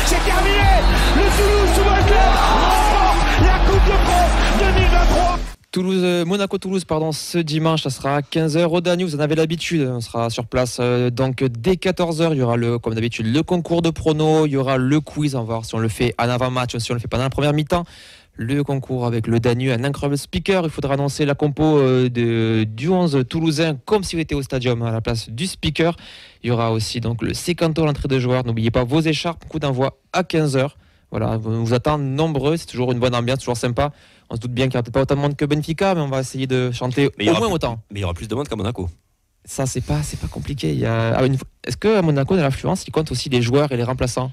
C'est terminé. Le Toulouse Football Club remporte la Coupe de France 2023. Monaco-Toulouse, ce dimanche, ça sera à 15h. Au Danube, vous en avez l'habitude, on sera sur place donc dès 14h. Il y aura comme d'habitude le concours de pronos, il y aura le quiz, on va voir si on le fait en avant-match, si on le fait pendant la première mi-temps. Le concours avec le Danube, un incroyable speaker. Il faudra annoncer la compo du 11 toulousain comme s'il était au stadium à la place du speaker. Il y aura aussi donc le sécanto à l'entrée de joueurs. N'oubliez pas vos écharpes, coup d'envoi à 15h. Voilà, on vous attend nombreux, c'est toujours une bonne ambiance, toujours sympa. On se doute bien qu'il n'y aura peut-être pas autant de monde que Benfica, mais on va essayer de chanter au moins autant. Mais il y aura plus de monde qu'à Monaco. Ça, c'est pas compliqué. Est-ce qu'à Monaco, dans l'affluence, il compte aussi les joueurs et les remplaçants?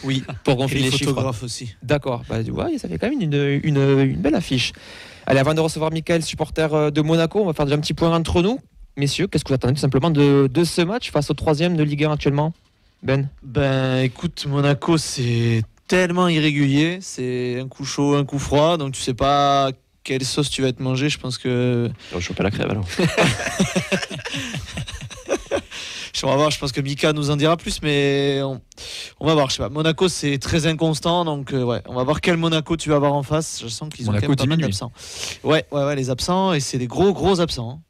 Oui, pour gonfler les chiffres. Photographes aussi. D'accord, tu vois, ça fait quand même une belle affiche. Allez, avant de recevoir Mickaël, supporter de Monaco, on va faire déjà un petit point entre nous. Messieurs, qu'est-ce que vous attendez tout simplement de ce match face au 3e de Ligue 1 actuellement, Ben? Écoute, Monaco, c'est tellement irrégulier. C'est un coup chaud, un coup froid. Donc, tu sais pas quelle sauce tu vas te manger. Je pense que... On va choper la crève, alors. On va voir, je pense que Mika nous en dira plus, mais on va voir. Je sais pas. Monaco, c'est très inconstant, donc on va voir quel Monaco tu vas avoir en face. Je sens qu'ils ont quand même pas mal d'absents. Ouais, les absents, et c'est des gros absents.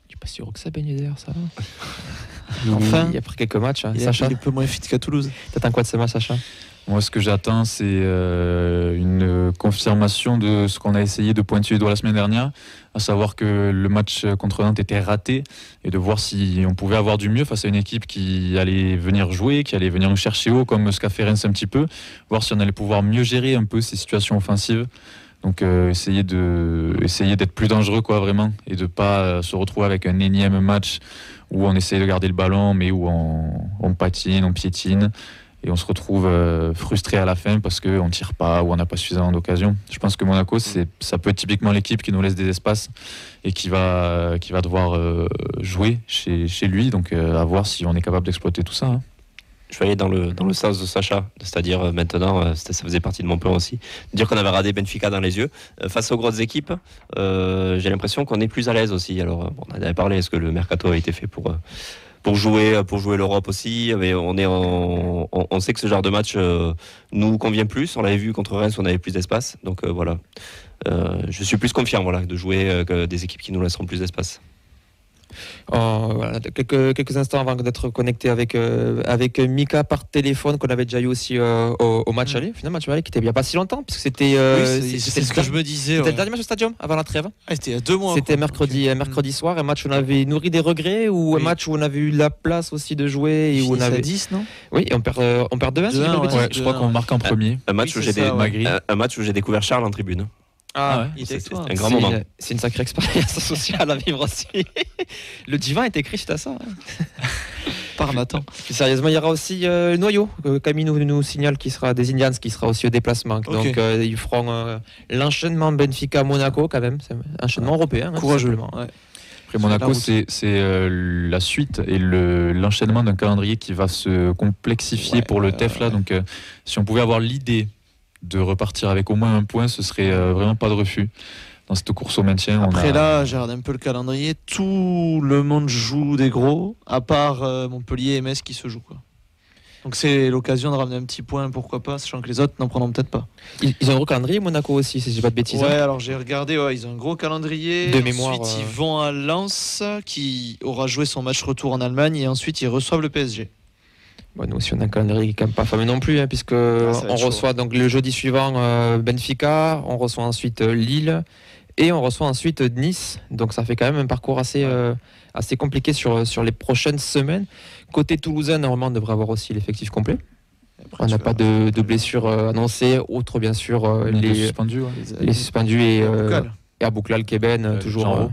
Je suis pas sûr que ça baigne d'ailleurs, ça va. Enfin, il a pris quelques matchs, Sacha. Il est un peu moins fit qu'à Toulouse. T'attends quoi de ce match, Sacha? Moi, ce que j'attends, c'est une confirmation de ce qu'on a essayé de pointer du doigt la semaine dernière, à savoir que le match contre Nantes était raté, et de voir si on pouvait avoir du mieux face à une équipe qui allait venir jouer, qui allait venir nous chercher haut, comme ce qu'a fait Reims un petit peu, voir si on allait pouvoir mieux gérer un peu ces situations offensives. Donc essayer d'être plus dangereux, vraiment, et de pas se retrouver avec un énième match où on essaye de garder le ballon, mais où on patine, on piétine. Et on se retrouve frustré à la fin parce qu'on ne tire pas ou on n'a pas suffisamment d'occasions. Je pense que Monaco, ça peut être typiquement l'équipe qui nous laisse des espaces et qui va devoir jouer chez lui. Donc à voir si on est capable d'exploiter tout ça. Hein. Je vais aller dans le sens de Sacha, c'est-à-dire maintenant, ça faisait partie de mon plan aussi, dire qu'on avait radé Benfica dans les yeux. Face aux grosses équipes, j'ai l'impression qu'on est plus à l'aise aussi. Alors, on en avait parlé, est-ce que le mercato a été fait pour jouer l'Europe aussi, mais on sait que ce genre de match nous convient plus. On l'avait vu contre Reims, on avait plus d'espace. Donc voilà, je suis plus confiant de jouer que des équipes qui nous laisseront plus d'espace. Quelques instants avant d'être connecté avec Mika par téléphone, qu'on avait déjà eu aussi au match aller, finalement match aller qui était il n'y a pas si longtemps, puisque c'était c'est ce que je me disais. C'était le dernier match au stadium avant la trêve. C'était il y a 2 mois. C'était mercredi soir, un match où on avait nourri des regrets, ou un match où on avait eu la place aussi de jouer et où on avait 10, non? Oui, et on perd 2-1. Je crois qu'on marque en premier. Un match où j'ai découvert Charles en tribune. C'est un grand moment. C'est une sacrée expérience sociale à vivre aussi. Le divin est écrit suite à ça. Par Nathan. Sérieusement, il y aura aussi Noyau. Camille nous signale qu'il sera des Indians, qui sera aussi au déplacement. Okay. Donc ils feront l'enchaînement Benfica-Monaco quand même. C'est un enchaînement européen. Courageux. Après Monaco, c'est la suite et l'enchaînement d'un calendrier qui va se complexifier pour le TEF là. Donc si on pouvait avoir l'idée de repartir avec au moins un point, ce serait vraiment pas de refus dans cette course au maintien. Après là, j'ai regardé un peu le calendrier, tout le monde joue des gros, à part Montpellier et Metz qui se jouent, quoi. Donc c'est l'occasion de ramener un petit point, pourquoi pas, sachant que les autres n'en prendront peut-être pas. Ils ont un gros calendrier, Monaco aussi, si je dis pas de bêtises. Ouais, alors j'ai regardé, ils ont un gros calendrier. De mémoire. Ensuite, ils vont à Lens, qui aura joué son match retour en Allemagne, et ensuite ils reçoivent le PSG. Bon, nous aussi on a un calendrier qui est quand même pas fameux non plus, puisque on reçoit donc le jeudi suivant Benfica, on reçoit ensuite Lille et on reçoit ensuite Nice. Donc ça fait quand même un parcours assez compliqué sur les prochaines semaines. Côté toulousain, normalement on devrait avoir aussi l'effectif complet. Après, on n'a pas de blessures annoncées, outre bien sûr les suspendus et Abouklal, Keben, toujours.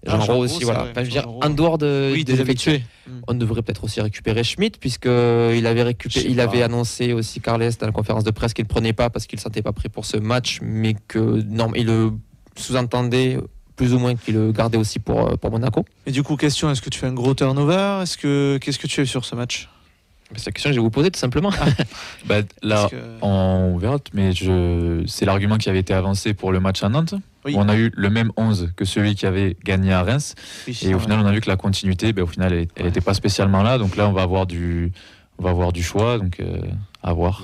Jean-Roux aussi, voilà. Enfin, je veux dire, en dehors des effectifs, on devrait peut-être aussi récupérer Schmitt, puisqu'il avait annoncé aussi Carles dans la conférence de presse qu'il ne prenait pas parce qu'il ne se sentait pas prêt pour ce match, mais il le sous-entendait plus ou moins qu'il le gardait aussi pour Monaco. Et du coup, question, est-ce que tu fais un gros turnover? Qu'est-ce que tu fais sur ce match? C'est la question que je vais vous poser tout simplement. Là, on verra, mais c'est l'argument qui avait été avancé pour le match à Nantes. où on a eu le même 11 que celui qui avait gagné à Reims. Oui, et au final, on a vu que la continuité, au final, elle n'était pas spécialement là. Donc là, on va avoir du choix. Donc à voir.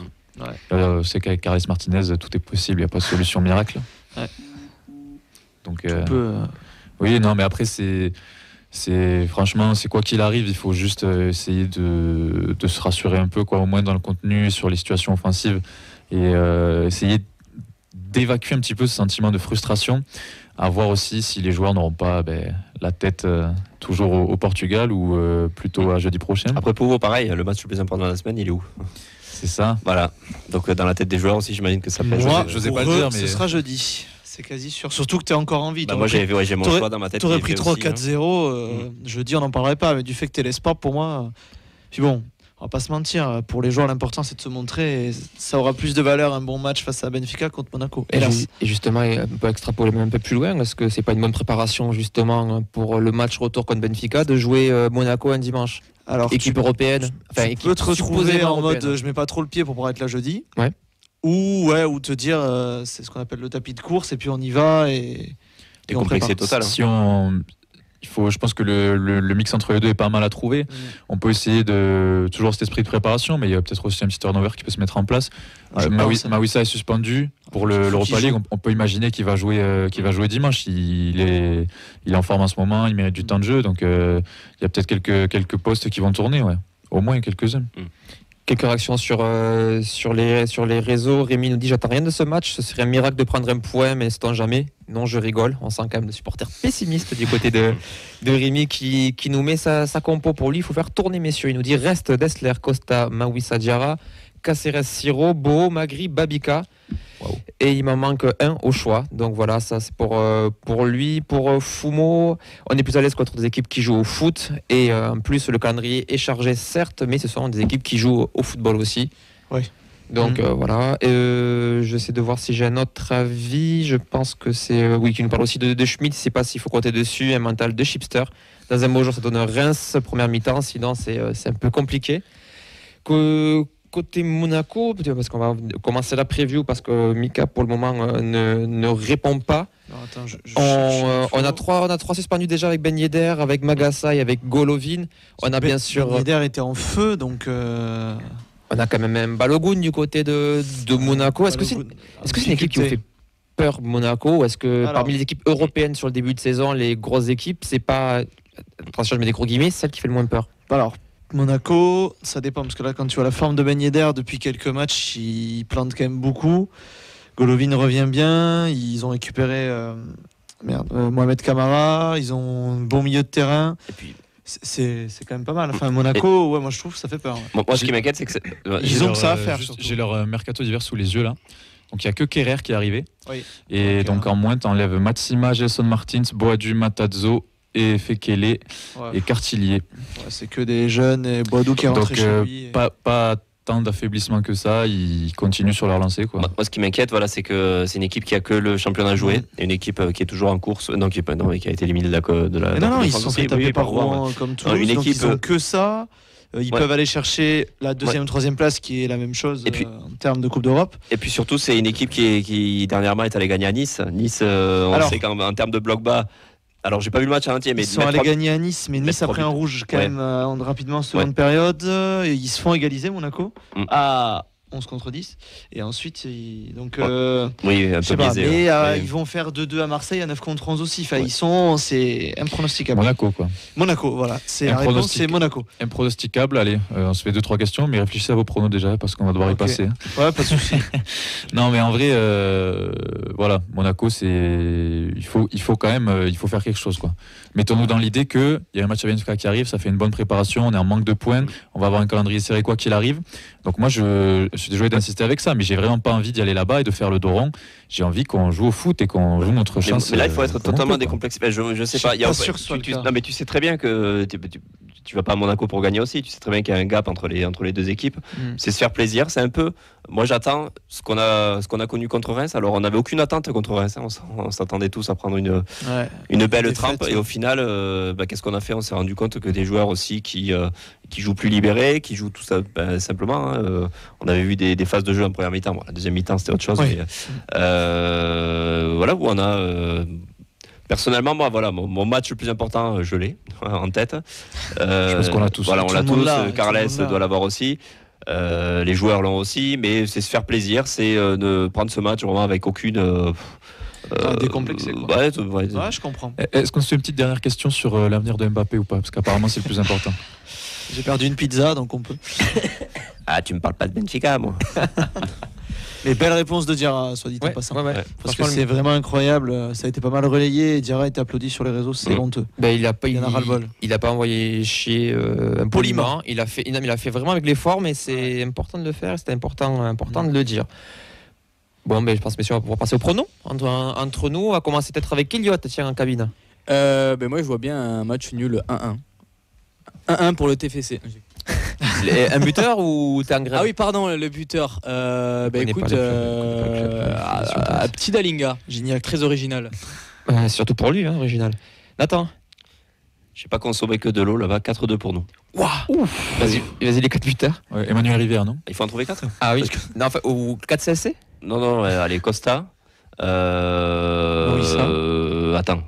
C'est qu'avec Carles Martinez, tout est possible. Il n'y a pas de solution miracle. Ouais. Donc, oui, non, mais après, franchement, c'est quoi qu'il arrive, il faut juste essayer de se rassurer un peu, au moins dans le contenu, sur les situations offensives, et essayer d'évacuer un petit peu ce sentiment de frustration, à voir aussi si les joueurs n'auront pas la tête toujours au Portugal ou plutôt à jeudi prochain. Après, pour vous, pareil, le match le plus important de la semaine, il est où ? C'est ça. Voilà. Donc dans la tête des joueurs aussi, j'imagine que ça pèse. Moi, je n'osais pas le dire, mais ce sera jeudi. C'est quasi sûr. Surtout que tu es encore en vie. Moi, j'ai mon choix dans ma tête. Tu aurais pris 3-4-0. Jeudi, on n'en parlerait pas. Mais du fait que tu es l'espoir, pour moi. Puis bon, on va pas se mentir. Pour les joueurs, l'important, c'est de se montrer. Et ça aura plus de valeur un bon match face à Benfica contre Monaco. Et justement, on peut extrapoler même un peu plus loin. Est-ce que c'est pas une bonne préparation, justement, pour le match retour contre Benfica, de jouer Monaco un dimanche ? Alors, équipe européenne. Tu peux te retrouver en mode je mets pas trop le pied pour pouvoir être là jeudi. Ouais. Ou te dire c'est ce qu'on appelle le tapis de course et puis on y va et on prépare. Total. Je pense que le mix entre les deux est pas mal à trouver. On peut essayer de toujours cet esprit de préparation, mais il y a peut-être aussi un petit turnover qui peut se mettre en place. Mawissa est suspendu pour l'Europa League. On peut imaginer qu'il va jouer dimanche. Il est en forme en ce moment, il mérite du temps de jeu, donc il y a peut-être quelques postes qui vont tourner, au moins quelques-uns. Quelques réactions sur les réseaux. Rémi nous dit: j'attends rien de ce match, ce serait un miracle de prendre un point, mais c'est jamais. Non, je rigole. On sent quand même le supporter pessimiste du côté de Rémi qui nous met sa compo pour lui. Il faut faire tourner, messieurs. Il nous dit: reste Dessler, Costa, Mawissa Diarra, Caceres, Siro, Bo, Magri, Babika. Wow. Et il m'en manque un au choix. Donc voilà, ça c'est pour lui. Pour Fumo, on est plus à l'aise contre des équipes qui jouent au foot. Et en plus, le calendrier est chargé, certes, mais ce sont des équipes qui jouent au football aussi. Oui. Donc voilà. J'essaie de voir si j'ai un autre avis. Je pense que c'est. Oui, qui nous parle aussi de Schmidt. Je ne sais pas s'il faut compter dessus. Un mental de Chipster. Dans un beau jour, ça donne Reims, première mi-temps. Sinon, c'est un peu compliqué. Côté Monaco, parce qu'on va commencer la preview parce que Mika pour le moment ne répond pas. Non, attends, on a trois suspendus déjà avec Ben Yedder, avec Magassa et avec Golovin. On a bien sûr. Ben Yedder était en feu, donc. On a quand même un Balogun du côté de Monaco. Est-ce que c'est une équipe qui vous fait peur, Monaco, ou est-ce que parmi les équipes européennes sur le début de saison, les grosses équipes, c'est pas, attention je mets des gros guillemets, celle qui fait le moins peur? Alors Monaco, ça dépend, parce que là, quand tu vois la forme de Ben Yedder depuis quelques matchs, il plante quand même beaucoup. Golovin revient bien, ils ont récupéré Mohamed Camara, ils ont un bon milieu de terrain. Et puis, c'est quand même pas mal. Enfin, Monaco, moi je trouve que ça fait peur. Moi, ce qui m'inquiète, c'est que ils ont que ça à faire. J'ai leur mercato d'hiver sous les yeux là. Donc il n'y a que Kerrer qui est arrivé. Oui. Et donc en moins, tu enlèves Matsima, Gelson Martins, Boadu, Matazzo et Fekele et Cartillier. Ouais, c'est que des jeunes et Boadu qui est rentré chez lui. Pas tant d'affaiblissement que ça, ils continuent sur leur lancée. Moi, ce qui m'inquiète, c'est que c'est une équipe qui a que le championnat joué, et une équipe qui est toujours en course, qui a été éliminée de la non, ils se sont fait taper par Rouen comme Toulouse, une équipe, donc ils ont que ça. Ils peuvent aller chercher la deuxième, troisième place qui est la même chose en termes de Coupe d'Europe. Et puis surtout, c'est une équipe qui dernièrement est allée gagner à Nice. Nice, on sait qu'en termes de bloc bas, alors j'ai pas vu le match à entier, mais ils sont allés gagner à Nice, mais Nice a pris un rouge quand même rapidement en seconde période. Et ils se font égaliser, Monaco, à 11 contre 10. Et ensuite, donc, un peu biaisé. Mais ils vont faire 2-2 à Marseille à 9 contre 11 aussi. Enfin, c'est impronosticable. Monaco, voilà. La réponse, c'est Monaco. Impronosticable, allez, on se fait 2-3 questions, mais réfléchissez à vos pronos déjà, parce qu'on va devoir y passer. Ouais, pas de souci. Non, mais en vrai, voilà, Monaco, il faut quand même, il faut faire quelque chose, quoi. Mettons-nous dans l'idée qu'il y a un match à Benfica qui arrive, ça fait une bonne préparation, on est en manque de points, on va avoir un calendrier serré quoi qu'il arrive. Donc moi, je suis désolé d'insister avec ça, mais j'ai vraiment pas envie d'y aller là-bas et de faire le dos rond. J'ai envie qu'on joue au foot et qu'on joue notre chance. Mais là, il faut être totalement décomplexé. Je sais pas. Non, mais tu sais très bien que tu vas pas à Monaco pour gagner aussi. Tu sais très bien qu'il y a un gap entre les deux équipes. C'est se faire plaisir. C'est un peu. Moi, j'attends ce qu'on a connu contre Reims. Alors, on n'avait aucune attente contre Reims. On s'attendait tous à prendre une belle trempe. Et au final, qu'est-ce qu'on a fait? On s'est rendu compte que des joueurs aussi qui jouent plus libérés, qui jouent tout ça simplement. On avait vu des phases de jeu en première mi-temps. Bon, la deuxième mi-temps, c'était autre chose. Oui. Mais, voilà où on a. Personnellement, moi, voilà, mon match le plus important, je l'ai en tête. Je pense qu'on l'a tous. Voilà, on l'a tous. Carles doit l'avoir aussi. Les joueurs l'ont aussi, mais c'est se faire plaisir, c'est de prendre ce match vraiment avec aucune. Décomplexé, quoi. Ouais, je comprends. Est-ce qu'on se fait une petite dernière question sur l'avenir de Mbappé ou pas? Parce qu'apparemment, c'est le plus important. J'ai perdu une pizza, donc on peut. Ah, tu me parles pas de Benfica, moi. Mais belle réponse de Diarra, soit dit en passant. Parce que c'est vraiment incroyable. Ça a été pas mal relayé. Diarra a été applaudi sur les réseaux, c'est honteux. Il a pas envoyé chier poliment. Il a fait vraiment avec l'effort, mais c'est important de le faire. C'était important de le dire. Bon, je pense, messieurs, on va pouvoir passer au prono. Entre nous, on va commencer peut-être avec Elliot, tiens, en cabine. Moi, je vois bien un match nul 1-1. 1-1 pour le TFC. Un buteur ou t'es en grève? Ah oui, pardon, le buteur. Écoute, petit Dalinga, Gignac, très original. Surtout pour lui, original. Nathan? Je sais pas consommer que de l'eau là-bas, 4-2 pour nous. Waouh! Vas-y, les 4 buteurs. Emmanuel Rivière, non? Il faut en trouver 4. Ah oui. Non, enfin, ou 4 CSC? Non, allez, Costa. Attends.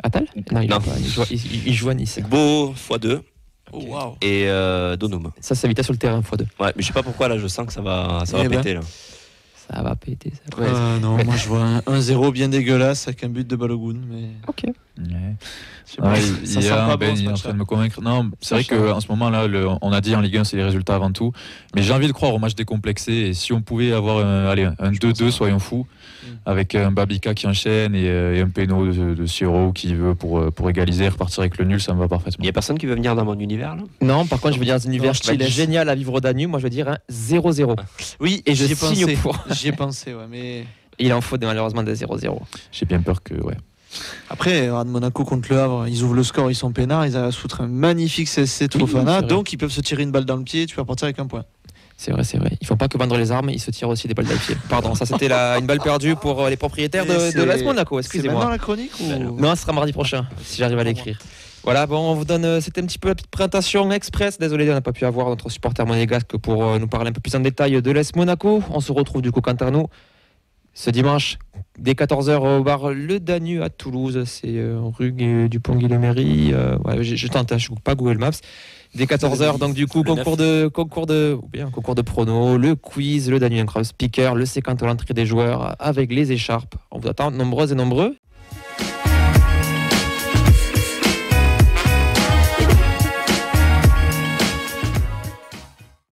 Attal? Non, il joue à Nice. Beau x2. Oh, wow. Et Donum. Ça vitesse sur le terrain x2. Ouais, mais je sais pas pourquoi là, je sens que ça va péter là. Ça va péter. Ça. Non, moi je vois un 1-0 bien dégueulasse avec un but de Balogun. Mais... Ok. Il est en train de me convaincre. Non, c'est vrai qu'en ce moment là, on a dit en Ligue 1 c'est les résultats avant tout. Mais j'ai envie de croire au match décomplexé. Et si on pouvait avoir un 2-2, soyons fous, avec un Babika qui enchaîne et un péno de Siro qui veut pour égaliser et repartir avec le nul, ça me va parfaitement. Il n'y a personne qui veut venir dans mon univers là? Non, par contre je veux dire un univers qui est génial à vivre au Danube. Moi je veux dire un 0-0. Oui, et je signe pour. J'y ai pensé, mais... Il en faut malheureusement des 0-0. J'ai bien peur que... Après, Monaco contre le Havre, ils ouvrent le score, ils sont peinards, ils arrivent à se foutre un magnifique CSC Fofana, donc ils peuvent se tirer une balle dans le pied, tu vas partir avec un point. C'est vrai. Ils font pas que vendre les armes, ils se tirent aussi des balles dans le pied. Pardon, ça c'était une balle perdue pour les propriétaires de l'AS Monaco, excusez-moi. C'est maintenant la chronique ou... Non, ce sera mardi prochain, si j'arrive à l'écrire. Voilà, on vous donne, c'était un petit peu la petite présentation express. Désolé, on n'a pas pu avoir notre supporter monégasque pour nous parler un peu plus en détail de l'AS Monaco. On se retrouve du coup quant à nous ce dimanche dès 14h au bar Le Danube à Toulouse. C'est rue du Pont-Guillemary. Je tente, je ne coupe pas Google Maps. Dès 14h, donc du coup, concours de pronos, le quiz, le Danube Incroyable Speaker, le séquence à l'entrée des joueurs avec les écharpes. On vous attend nombreuses et nombreux.